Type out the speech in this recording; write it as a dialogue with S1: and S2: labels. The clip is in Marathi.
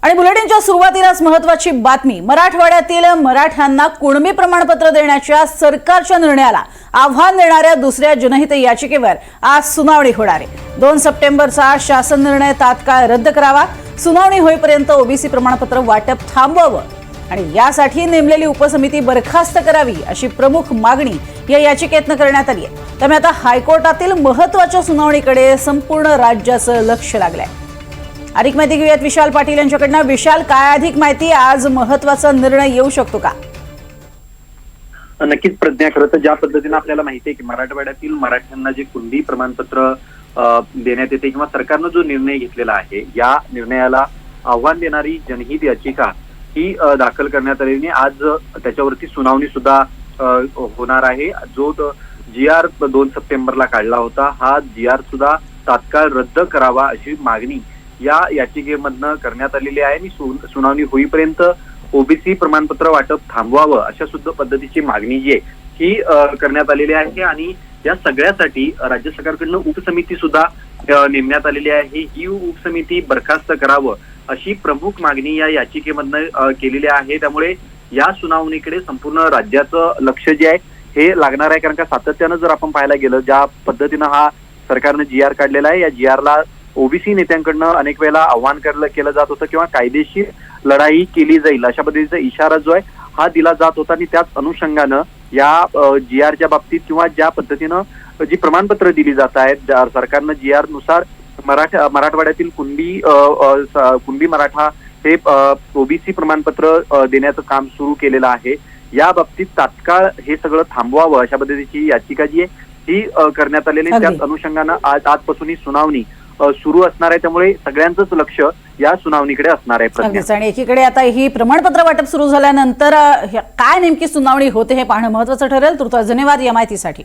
S1: आणि बुलेटिनच्या सुरुवातीलाच महत्त्वाची बातमी। मराठवाड्यातील मराठ्यांना कुणबी प्रमाणपत्र देण्याच्या सरकारच्या निर्णयाला आव्हान देणाऱ्या दुसऱ्या जनहित याचिकेवर आज सुनावणी होणार आहे। 2 सप्टेंबरचा शासन निर्णय तात्काळ रद्द करावा, सुनावणी होईपर्यंत ओबीसी प्रमाणपत्र वाटप थांबवावं आणि यासाठी नेमलेली उपसमिती बरखास्त करावी अशी प्रमुख मागणी या याचिकेतनं करण्यात आली आहे। त्यामुळे आता हायकोर्टातील महत्त्वाच्या सुनावणीकडे संपूर्ण राज्याचं लक्ष लागलंय। अधिक माहिती घेऊयात विशाल पाटील यांच्याकडनं। विशाल, काय अधिक माहिती? आज महत्त्वाचा निर्णय येऊ शकतो का?
S2: नक्कीच प्रज्ञा, खरं तर ज्या पद्धतीने आपल्याला माहिती आहे की मराठवाड्यातील मराठ्यांना जे कुणबी प्रमाणपत्र देण्यात येते किंवा सरकारनं जो निर्णय घेतलेला आहे, या निर्णयाला आव्हान देणारी जनहित याचिका ही दाखल करण्यात आलेली। आज त्याच्यावरती सुनावणी सुद्धा होणार आहे। जो GR 2 सप्टेंबरला काढला होता, हा GR सुद्धा तात्काळ रद्द करावा अशी मागणी या याचिकेमधनं करण्यात आलेली आहे। आणि सुनावणी होईपर्यंत ओबीसी प्रमाणपत्र वाटप थांबवावं अशा सुद्धा पद्धतीची मागणी जी आहे ही करण्यात आलेली आहे। आणि या सगळ्यासाठी राज्य सरकारकडनं उपसमिती सुद्धा नेमण्यात आलेली आहे। ही उपसमिती बरखास्त करावं अशी प्रमुख मागणी या याचिकेमधनं केलेली आहे। त्यामुळे या सुनावणीकडे संपूर्ण राज्याचं लक्ष जे आहे हे लागणार आहे। कारण का सातत्यानं जर आपण पाहायला गेलं, ज्या पद्धतीनं हा सरकारनं GR काढलेला आहे, या GRला ओबीसी नेत्यांकडनं अनेक वेळेला आव्हान केलं जात होतं किंवा कायदेशीर लढाई केली जाईल अशा पद्धतीचा इशारा जो आहे हा दिला जात होता। आणि त्याच अनुषंगानं या GRच्या बाबतीत किंवा ज्या पद्धतीनं जी प्रमाणपत्र दिली जात आहेत सरकारनं GR नुसार मराठवाड्यातील कुणबी मराठा हे ओबीसी प्रमाणपत्र देण्याचं काम सुरू केलेलं आहे। या बाबतीत तात्काळ हे सगळं थांबवावं अशा पद्धतीची याचिका जी आहे ही करण्यात आलेली। त्याच अनुषंगानं आजपासून ही सुनावणी सुरू असणार आहे। त्यामुळे सगळ्यांचंच लक्ष या सुनावणीकडे असणार आहे।
S1: आणि एकीकडे आता ही प्रमाणपत्र वाटप सुरू झाल्यानंतर काय नेमकी सुनावणी होते हे पाहणं महत्त्वाचं ठरेल। तुर्तास धन्यवाद या माहितीसाठी।